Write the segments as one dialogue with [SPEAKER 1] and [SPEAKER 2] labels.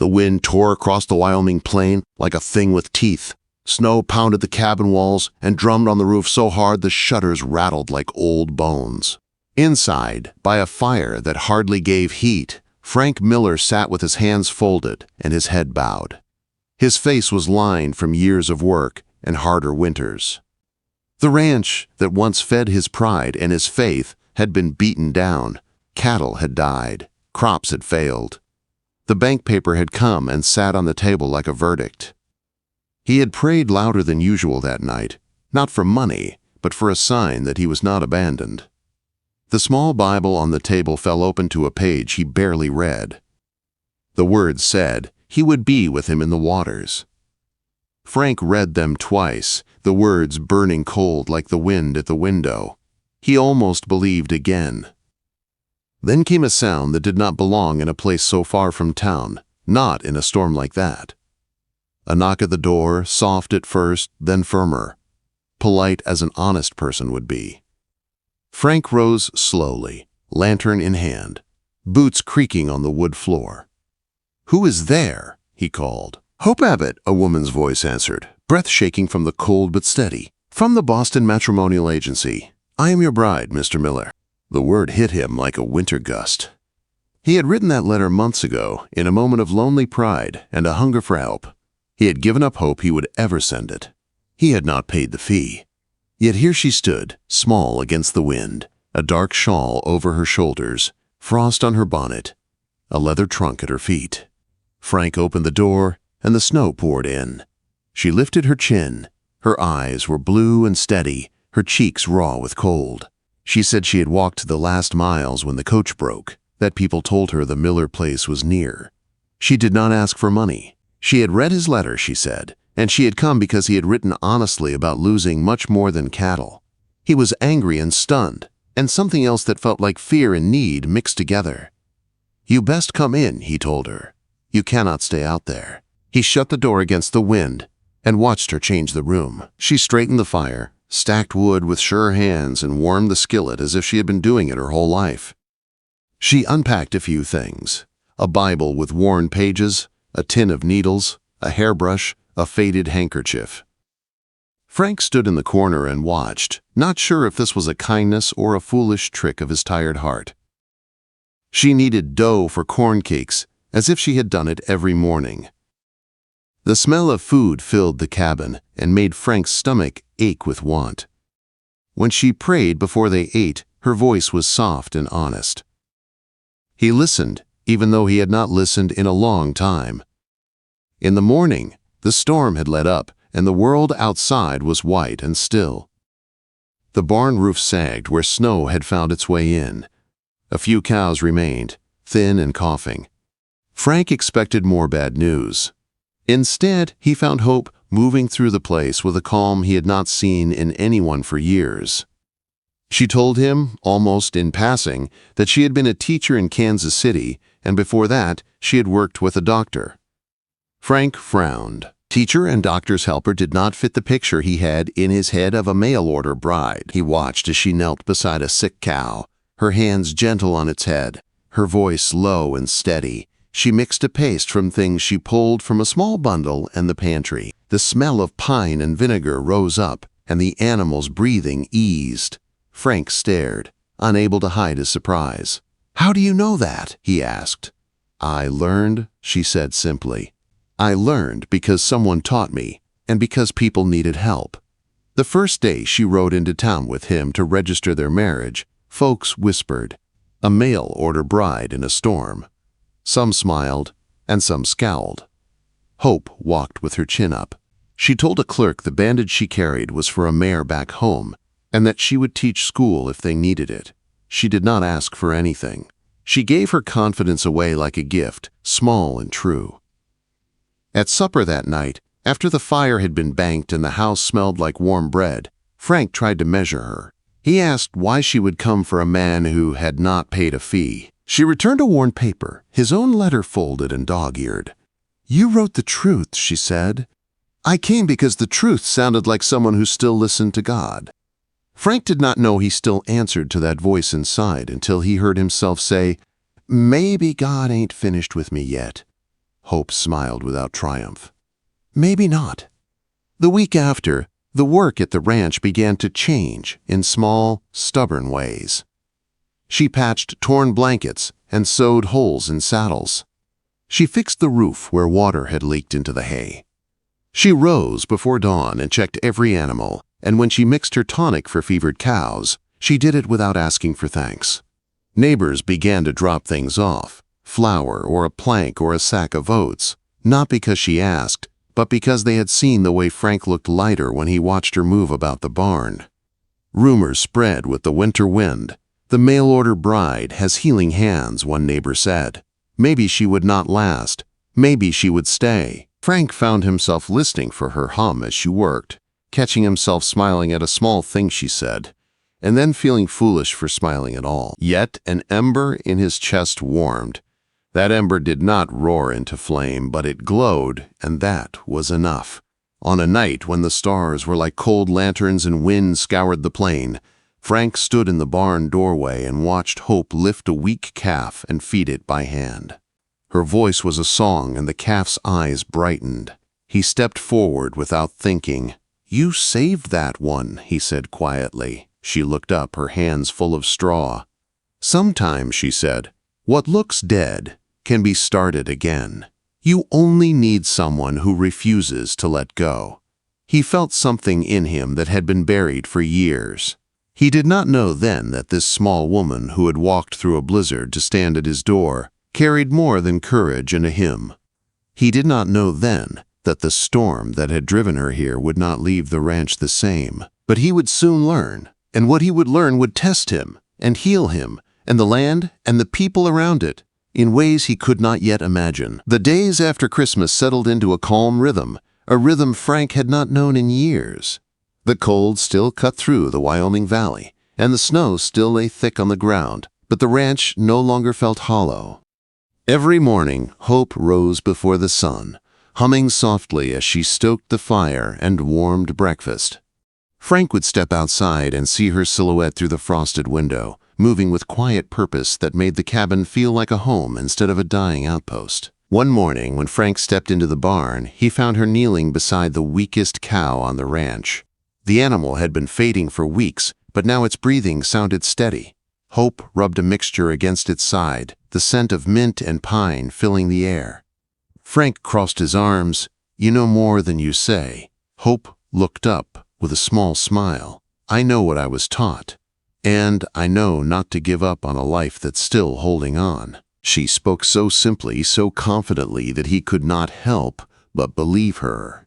[SPEAKER 1] The wind tore across the Wyoming plain like a thing with teeth. Snow pounded the cabin walls and drummed on the roof so hard the shutters rattled like old bones. Inside, by a fire that hardly gave heat, Frank Miller sat with his hands folded and his head bowed. His face was lined from years of work and harder winters. The ranch that once fed his pride and his faith had been beaten down. Cattle had died. Crops had failed. The bank paper had come and sat on the table like a verdict. He had prayed louder than usual that night, not for money, but for a sign that he was not abandoned. The small Bible on the table fell open to a page he barely read. The words said he would be with him in the waters. Frank read them twice, the words burning cold like the wind at the window. He almost believed again. Then came a sound that did not belong in a place so far from town, not in a storm like that. A knock at the door, soft at first, then firmer, polite as an honest person would be. Frank rose slowly, lantern in hand, boots creaking on the wood floor. "Who is there?" he called. "Hope Abbott," a woman's voice answered, breath shaking from the cold but steady. "From the Boston Matrimonial Agency. I am your bride, Mr. Miller." The word hit him like a winter gust. He had written that letter months ago in a moment of lonely pride and a hunger for help. He had given up hope he would ever send it. He had not paid the fee. Yet here she stood, small against the wind, a dark shawl over her shoulders, frost on her bonnet, a leather trunk at her feet. Frank opened the door, and the snow poured in. She lifted her chin. Her eyes were blue and steady, her cheeks raw with cold. She said she had walked the last miles when the coach broke, that people told her the Miller place was near. She did not ask for money. She had read his letter, she said, and she had come because he had written honestly about losing much more than cattle. He was angry and stunned, and something else that felt like fear and need mixed together. "You best come in," he told her. "You cannot stay out there." He shut the door against the wind and watched her change the room. She straightened the fire, stacked wood with sure hands, and warmed the skillet as if she had been doing it her whole life. She unpacked a few things: a Bible with worn pages, a tin of needles, a hairbrush, a faded handkerchief. Frank stood in the corner and watched, not sure if this was a kindness or a foolish trick of his tired heart. She kneaded dough for corn cakes, as if she had done it every morning. The smell of food filled the cabin and made Frank's stomach ache with want. When she prayed before they ate, her voice was soft and honest. He listened, even though he had not listened in a long time. In the morning, the storm had let up, and the world outside was white and still. The barn roof sagged where snow had found its way in. A few cows remained, thin and coughing. Frank expected more bad news. Instead, he found hope moving through the place with a calm he had not seen in anyone for years. She told him, almost in passing, that she had been a teacher in Kansas City, and before that, she had worked with a doctor. Frank frowned. Teacher and doctor's helper did not fit the picture he had in his head of a mail-order bride. He watched as she knelt beside a sick cow, her hands gentle on its head, her voice low and steady. She mixed a paste from things she pulled from a small bundle in the pantry. The smell of pine and vinegar rose up, and the animal's breathing eased. Frank stared, unable to hide his surprise. "How do you know that?" he asked. "I learned," she said simply. "I learned because someone taught me, and because people needed help." The first day she rode into town with him to register their marriage, folks whispered, "A mail-order bride in a storm." Some smiled, and some scowled. Hope walked with her chin up. She told a clerk the bandage she carried was for a mare back home, and that she would teach school if they needed it. She did not ask for anything. She gave her confidence away like a gift, small and true. At supper that night, after the fire had been banked and the house smelled like warm bread, Frank tried to measure her. He asked why she would come for a man who had not paid a fee. She returned a worn paper, his own letter folded and dog-eared. "You wrote the truth," she said. "I came because the truth sounded like someone who still listened to God." Frank did not know he still answered to that voice inside until he heard himself say, "Maybe God ain't finished with me yet." Hope smiled without triumph. Maybe not. The week after, the work at the ranch began to change in small, stubborn ways. She patched torn blankets and sewed holes in saddles. She fixed the roof where water had leaked into the hay. She rose before dawn and checked every animal, and when she mixed her tonic for fevered cows, she did it without asking for thanks. Neighbors began to drop things off, flour or a plank or a sack of oats, not because she asked, but because they had seen the way Frank looked lighter when he watched her move about the barn. Rumors spread with the winter wind. The mail-order bride has healing hands, one neighbor said. Maybe she would not last. Maybe she would stay. Frank found himself listening for her hum as she worked, catching himself smiling at a small thing she said, and then feeling foolish for smiling at all. Yet an ember in his chest warmed. That ember did not roar into flame, but it glowed, and that was enough. On a night when the stars were like cold lanterns and wind scoured the plain, Frank stood in the barn doorway and watched Hope lift a weak calf and feed it by hand. Her voice was a song, and the calf's eyes brightened. He stepped forward without thinking. "You saved that one," he said quietly. She looked up, her hands full of straw. "Sometimes," she said, "what looks dead can be started again. You only need someone who refuses to let go." He felt something in him that had been buried for years. He did not know then that this small woman who had walked through a blizzard to stand at his door carried more than courage and a hymn. He did not know then that the storm that had driven her here would not leave the ranch the same. But he would soon learn, and what he would learn would test him and heal him and the land and the people around it in ways he could not yet imagine. The days after Christmas settled into a calm rhythm, a rhythm Frank had not known in years. The cold still cut through the Wyoming valley, and the snow still lay thick on the ground, but the ranch no longer felt hollow. Every morning, Hope rose before the sun, humming softly as she stoked the fire and warmed breakfast. Frank would step outside and see her silhouette through the frosted window, moving with quiet purpose that made the cabin feel like a home instead of a dying outpost. One morning, when Frank stepped into the barn, he found her kneeling beside the weakest cow on the ranch. The animal had been fading for weeks, but now its breathing sounded steady. Hope rubbed a mixture against its side, the scent of mint and pine filling the air. Frank crossed his arms. "You know more than you say." Hope looked up with a small smile. "I know what I was taught, and I know not to give up on a life that's still holding on." She spoke so simply, so confidently that he could not help but believe her.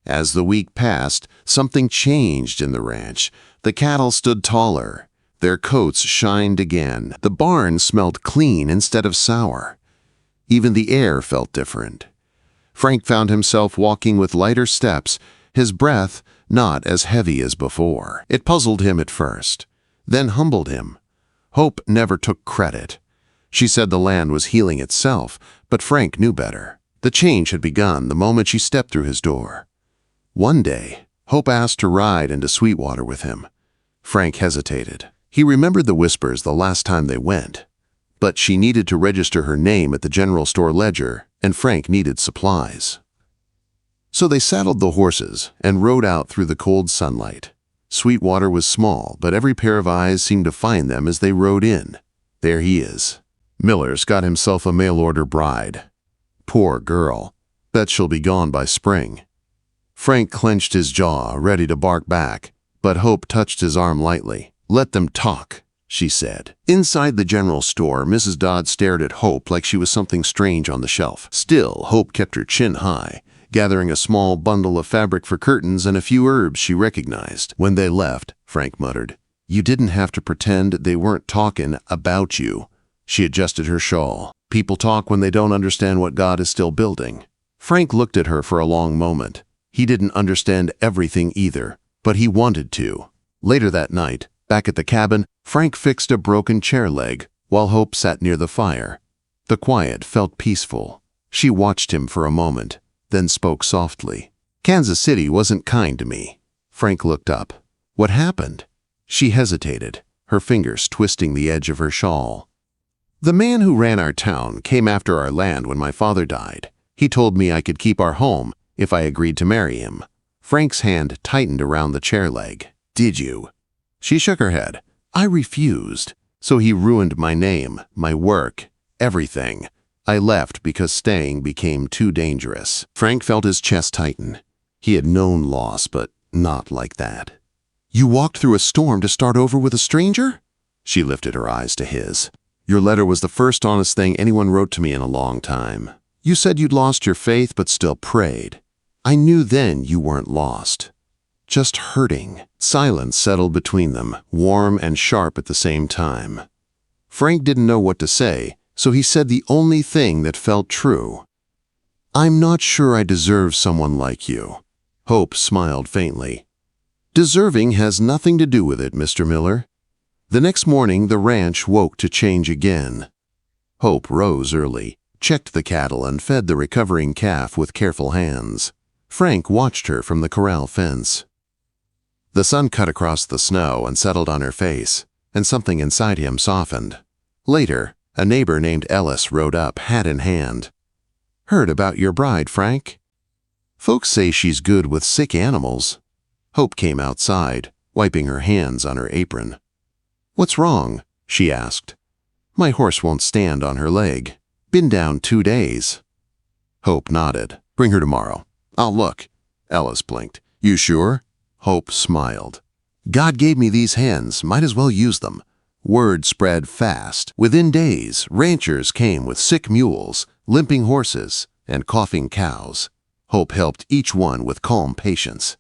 [SPEAKER 1] As the week passed, something changed in the ranch. The cattle stood taller. Their coats shined again. The barn smelled clean instead of sour. Even the air felt different. Frank found himself walking with lighter steps, his breath not as heavy as before. It puzzled him at first, then humbled him. Hope never took credit. She said the land was healing itself, but Frank knew better. The change had begun the moment she stepped through his door. One day, Hope asked to ride into Sweetwater with him. Frank hesitated. He remembered the whispers the last time they went, but she needed to register her name at the general store ledger, and Frank needed supplies. So they saddled the horses and rode out through the cold sunlight. Sweetwater was small, but every pair of eyes seemed to find them as they rode in. There he is. Miller's got himself a mail-order bride. Poor girl. Bet she'll be gone by spring. Frank clenched his jaw, ready to bark back, but Hope touched his arm lightly. "Let them talk," she said. Inside the general store, Mrs. Dodd stared at Hope like she was something strange on the shelf. Still, Hope kept her chin high, gathering a small bundle of fabric for curtains and a few herbs she recognized. When they left, Frank muttered, "You didn't have to pretend they weren't talking about you." She adjusted her shawl. People talk when they don't understand what God is still building. Frank looked at her for a long moment. He didn't understand everything either, but he wanted to. Later that night, back at the cabin, Frank fixed a broken chair leg while Hope sat near the fire. The quiet felt peaceful. She watched him for a moment, then spoke softly. "Kansas City wasn't kind to me." Frank looked up. "What happened?" She hesitated, her fingers twisting the edge of her shawl. "The man who ran our town came after our land when my father died. He told me I could keep our home if I agreed to marry him. Frank's hand tightened around the chair leg. Did you? She shook her head. I refused. So he ruined my name, my work, everything. I left because staying became too dangerous. Frank felt his chest tighten. He had known loss, but not like that. You walked through a storm to start over with a stranger? She lifted her eyes to his. Your letter was the first honest thing anyone wrote to me in a long time. You said you'd lost your faith but still prayed. I knew then you weren't lost. Just hurting. Silence settled between them, warm and sharp at the same time. Frank didn't know what to say, so he said the only thing that felt true. I'm not sure I deserve someone like you. Hope smiled faintly. Deserving has nothing to do with it, Mr. Miller. The next morning, the ranch woke to change again. Hope rose early, checked the cattle, and fed the recovering calf with careful hands. Frank watched her from the corral fence. The sun cut across the snow and settled on her face, and something inside him softened. Later, a neighbor named Ellis rode up, hat in hand. Heard about your bride, Frank? Folks say she's good with sick animals. Hope came outside, wiping her hands on her apron. What's wrong? She asked. My horse won't stand on her leg. Been down 2 days. Hope nodded. Bring her tomorrow. I'll look. Ellis blinked. You sure? Hope smiled. God gave me these hands, might as well use them. Word spread fast. Within days, ranchers came with sick mules, limping horses, and coughing cows. Hope helped each one with calm patience.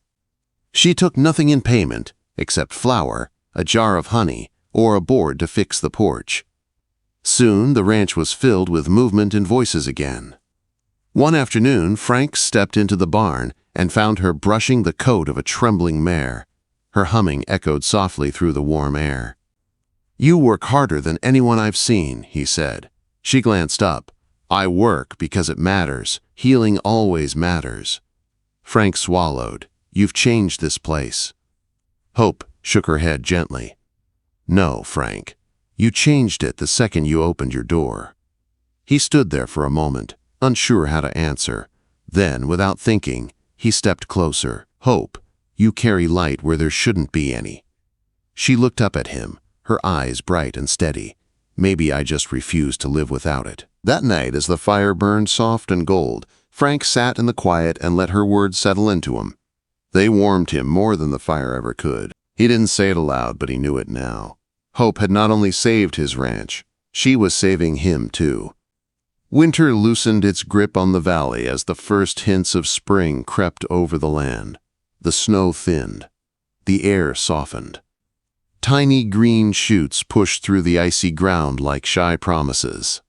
[SPEAKER 1] She took nothing in payment except flour, a jar of honey, or a board to fix the porch. Soon the ranch was filled with movement and voices again. One afternoon, Frank stepped into the barn and found her brushing the coat of a trembling mare. Her humming echoed softly through the warm air. You work harder than anyone I've seen, he said. She glanced up. I work because it matters. Healing always matters. Frank swallowed. You've changed this place. Hope shook her head gently. No, Frank. You changed it the second you opened your door. He stood there for a moment, unsure how to answer. Then, without thinking, he stepped closer. Hope, you carry light where there shouldn't be any. She looked up at him, her eyes bright and steady. Maybe I just refuse to live without it. That night, as the fire burned soft and gold, Frank sat in the quiet and let her words settle into him. They warmed him more than the fire ever could. He didn't say it aloud, but he knew it now. Hope had not only saved his ranch, she was saving him too. Winter loosened its grip on the valley as the first hints of spring crept over the land. The snow thinned. The air softened. Tiny green shoots pushed through the icy ground like shy promises.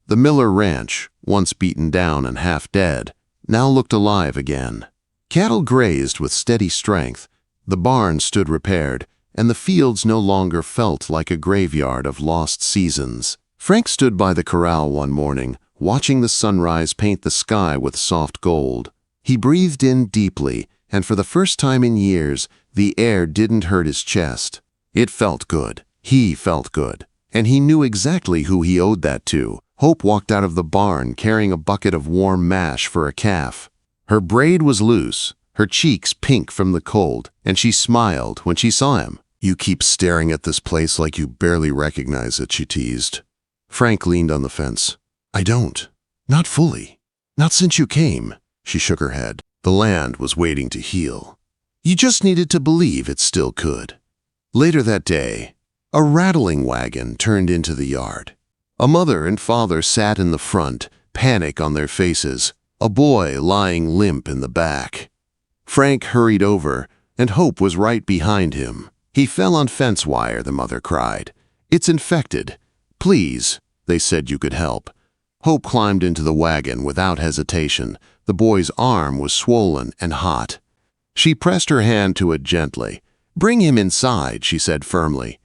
[SPEAKER 1] The Miller Ranch, once beaten down and half dead, now looked alive again. Cattle grazed with steady strength, the barn stood repaired, and the fields no longer felt like a graveyard of lost seasons. Frank stood by the corral one morning, watching the sunrise paint the sky with soft gold. He breathed in deeply, and for the first time in years, the air didn't hurt his chest. It felt good. He felt good. And he knew exactly who he owed that to. Hope walked out of the barn carrying a bucket of warm mash for a calf. Her braid was loose, her cheeks pink from the cold, and she smiled when she saw him. You keep staring at this place like you barely recognize it, she teased. Frank leaned on the fence. I don't. Not fully. Not since you came. She shook her head. The land was waiting to heal. You just needed to believe it still could. Later that day, a rattling wagon turned into the yard. A mother and father sat in the front, panic on their faces, a boy lying limp in the back. Frank hurried over, and Hope was right behind him. He fell on fence wire, the mother cried. It's infected. Please, they said you could help. Hope climbed into the wagon without hesitation. The boy's arm was swollen and hot. She pressed her hand to it gently. Bring him inside, she said firmly.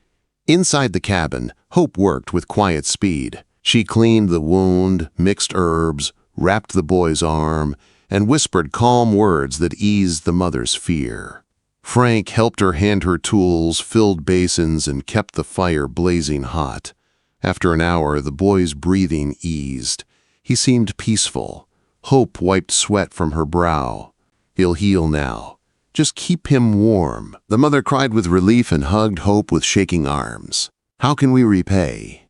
[SPEAKER 1] Inside the cabin, Hope worked with quiet speed. She cleaned the wound, mixed herbs, wrapped the boy's arm, and whispered calm words that eased the mother's fear. Frank helped her hand her tools, filled basins, and kept the fire blazing hot. After an hour, the boy's breathing eased. He seemed peaceful. Hope wiped sweat from her brow. "He'll heal now. Just keep him warm." The mother cried with relief and hugged Hope with shaking arms. "How can we repay?"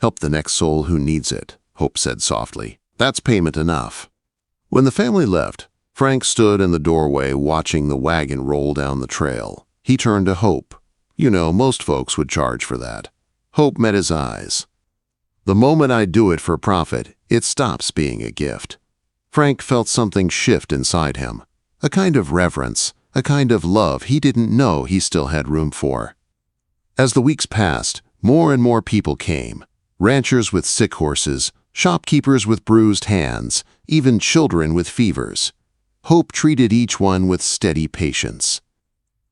[SPEAKER 1] "Help the next soul who needs it," Hope said softly. "That's payment enough." When the family left, Frank stood in the doorway watching the wagon roll down the trail. He turned to Hope. "You know, most folks would charge for that." Hope met his eyes. "The moment I do it for profit, it stops being a gift." Frank felt something shift inside him. A kind of reverence, a kind of love he didn't know he still had room for. As the weeks passed, more and more people came. Ranchers with sick horses, shopkeepers with bruised hands, even children with fevers. Hope treated each one with steady patience.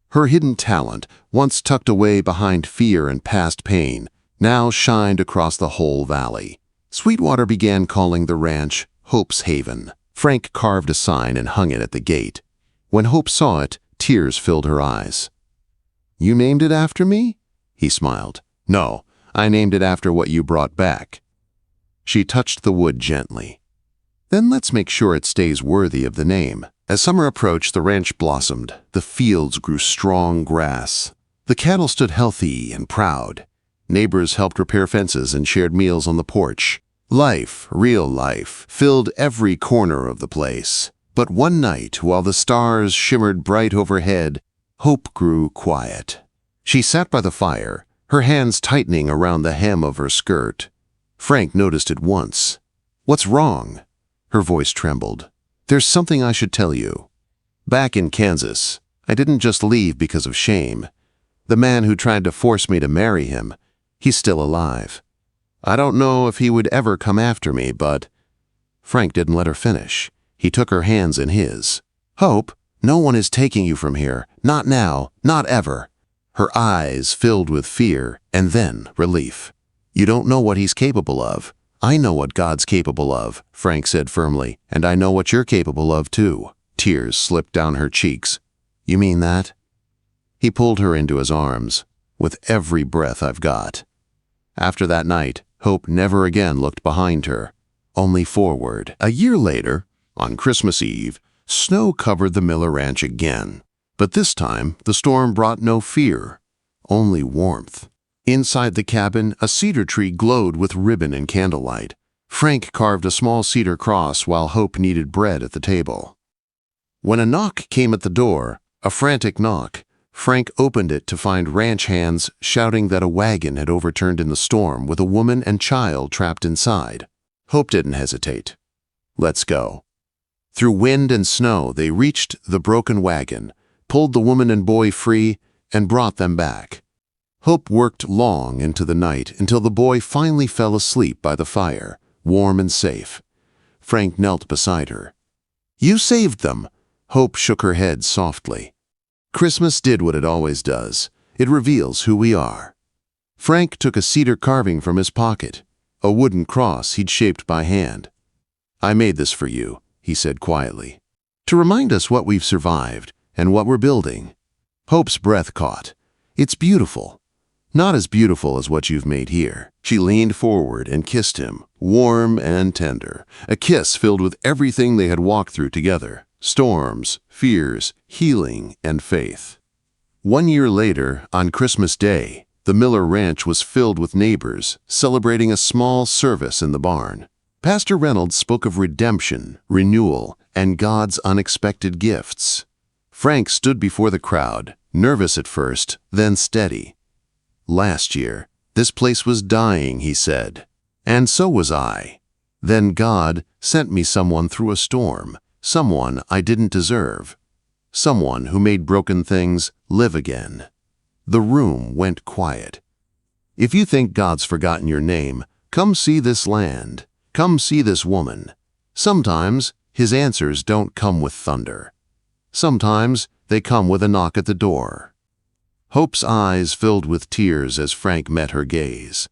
[SPEAKER 1] Her hidden talent, once tucked away behind fear and past pain, now shined across the whole valley. Sweetwater began calling the ranch Hope's Haven. Frank carved a sign and hung it at the gate. When Hope saw it, tears filled her eyes. "You named it after me?" He smiled. "No, I named it after what you brought back." She touched the wood gently. "Then let's make sure it stays worthy of the name." As summer approached, the ranch blossomed. The fields grew strong grass. The cattle stood healthy and proud. Neighbors helped repair fences and shared meals on the porch. Life, real life, filled every corner of the place. But one night, while the stars shimmered bright overhead, Hope grew quiet. She sat by the fire, her hands tightening around the hem of her skirt. Frank noticed at once. "What's wrong?" Her voice trembled. "There's something I should tell you. Back in Kansas, I didn't just leave because of shame. The man who tried to force me to marry him, he's still alive. I don't know if he would ever come after me, but—" Frank didn't let her finish. He took her hands in his. "Hope, no one is taking you from here. Not now, not ever." Her eyes filled with fear and then relief. "You don't know what he's capable of. I know what God's capable of," Frank said firmly, "and I know what you're capable of too." Tears slipped down her cheeks. "You mean that?" He pulled her into his arms. "With every breath I've got." After that night, Hope never again looked behind her, only forward. A year later, on Christmas Eve, snow covered the Miller Ranch again. But this time, the storm brought no fear, only warmth. Inside the cabin, a cedar tree glowed with ribbon and candlelight. Frank carved a small cedar cross while Hope kneaded bread at the table. When a knock came at the door, a frantic knock, Frank opened it to find ranch hands shouting that a wagon had overturned in the storm with a woman and child trapped inside. Hope didn't hesitate. "Let's go." Through wind and snow, they reached the broken wagon, pulled the woman and boy free, and brought them back. Hope worked long into the night until the boy finally fell asleep by the fire, warm and safe. Frank knelt beside her. "You saved them." Hope shook her head softly. "Christmas did what it always does. It reveals who we are." Frank took a cedar carving from his pocket, a wooden cross he'd shaped by hand. "I made this for you," he said quietly, "to remind us what we've survived and what we're building." Hope's breath caught. "It's beautiful. Not as beautiful as what you've made here." She leaned forward and kissed him, warm and tender, a kiss filled with everything they had walked through together. Storms, fears, healing, and faith. 1 year later, on Christmas Day, the Miller Ranch was filled with neighbors celebrating a small service in the barn. Pastor Reynolds spoke of redemption, renewal, and God's unexpected gifts. Frank stood before the crowd, nervous at first, then steady. "Last year, this place was dying," he said. "And so was I. Then God sent me someone through a storm. Someone I didn't deserve. Someone who made broken things live again." The room went quiet. "If you think God's forgotten your name, come see this land. Come see this woman. Sometimes his answers don't come with thunder. Sometimes they come with a knock at the door." Hope's eyes filled with tears as Frank met her gaze.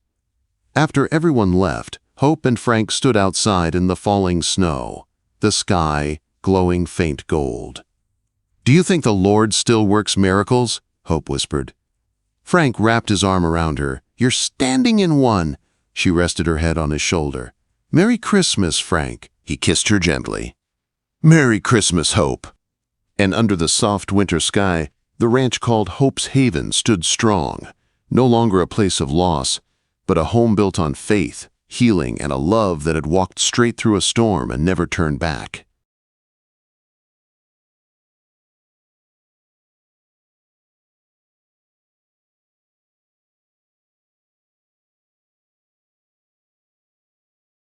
[SPEAKER 1] After everyone left, Hope and Frank stood outside in the falling snow, the sky glowing faint gold. "Do you think the Lord still works miracles?" Hope whispered. Frank wrapped his arm around her. "You're standing in one." She rested her head on his shoulder. "Merry Christmas, Frank." He kissed her gently. "Merry Christmas, Hope." And under the soft winter sky, the ranch called Hope's Haven stood strong, no longer a place of loss, but a home built on faith, healing, and a love that had walked straight through a storm and never turned back.